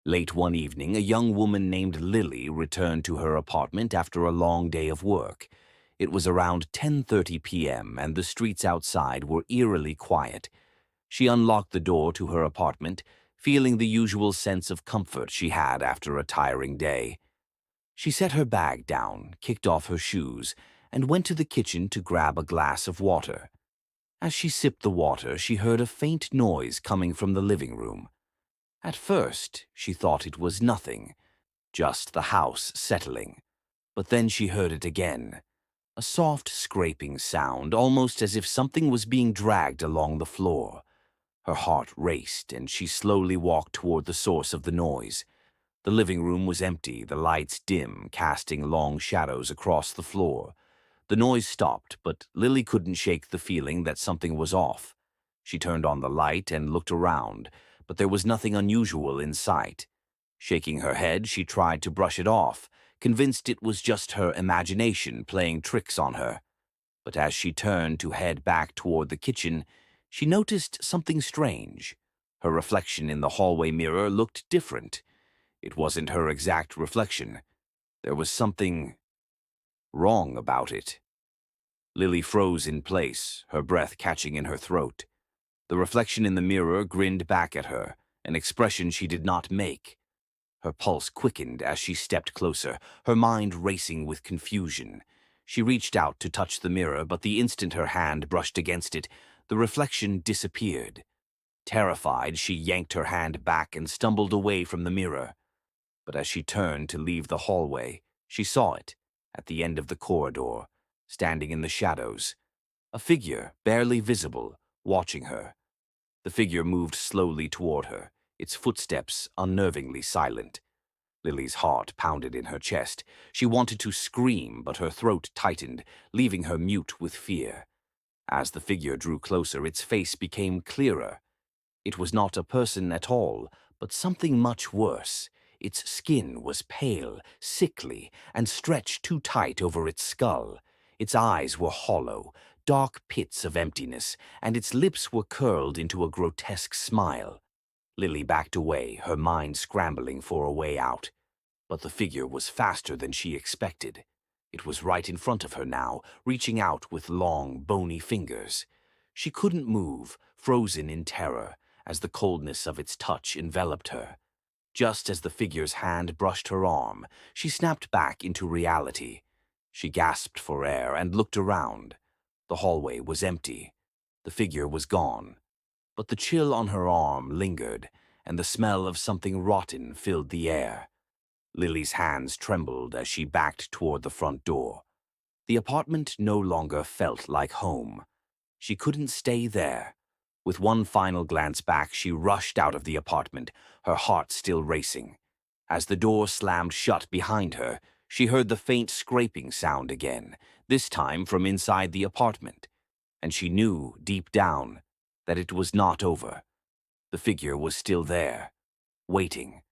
Late one evening, a young woman named Lily returned to her apartment after a long day of work. It was around 10:30 p.m., and the streets outside were eerily quiet. She unlocked the door to her apartment, feeling the usual sense of comfort she had after a tiring day. She set her bag down, kicked off her shoes, and went to the kitchen to grab a glass of water. As she sipped the water, she heard a faint noise coming from the living room. At first, she thought it was nothing, just the house settling. But then she heard it again, a soft scraping sound, almost as if something was being dragged along the floor. Her heart raced, and she slowly walked toward the source of the noise. The living room was empty, the lights dim, casting long shadows across the floor. The noise stopped, but Lily couldn't shake the feeling that something was off. She turned on the light and looked around, but there was nothing unusual in sight. Shaking her head, she tried to brush it off, convinced it was just her imagination playing tricks on her. But as she turned to head back toward the kitchen, she noticed something strange. Her reflection in the hallway mirror looked different. It wasn't her exact reflection. There was something wrong about it. Lily froze in place, her breath catching in her throat. The reflection in the mirror grinned back at her, an expression she did not make. Her pulse quickened as she stepped closer, her mind racing with confusion. She reached out to touch the mirror, but the instant her hand brushed against it, the reflection disappeared. Terrified, she yanked her hand back and stumbled away from the mirror. But as she turned to leave the hallway, she saw it, at the end of the corridor, standing in the shadows. A figure, barely visible, watching her. The figure moved slowly toward her, its footsteps unnervingly silent. Lily's heart pounded in her chest. She wanted to scream, but her throat tightened, leaving her mute with fear. As the figure drew closer, its face became clearer. It was not a person at all, but something much worse. Its skin was pale, sickly, and stretched too tight over its skull. Its eyes were hollow, dark pits of emptiness, and its lips were curled into a grotesque smile. Lily backed away, her mind scrambling for a way out. But the figure was faster than she expected. It was right in front of her now, reaching out with long, bony fingers. She couldn't move, frozen in terror, as the coldness of its touch enveloped her. Just as the figure's hand brushed her arm, she snapped back into reality. She gasped for air and looked around. The hallway was empty. The figure was gone. But the chill on her arm lingered, and the smell of something rotten filled the air. Lily's hands trembled as she backed toward the front door. The apartment no longer felt like home. She couldn't stay there. With one final glance back, she rushed out of the apartment, her heart still racing. As the door slammed shut behind her, she heard the faint scraping sound again, this time from inside the apartment. And she knew, deep down, that it was not over. The figure was still there, waiting.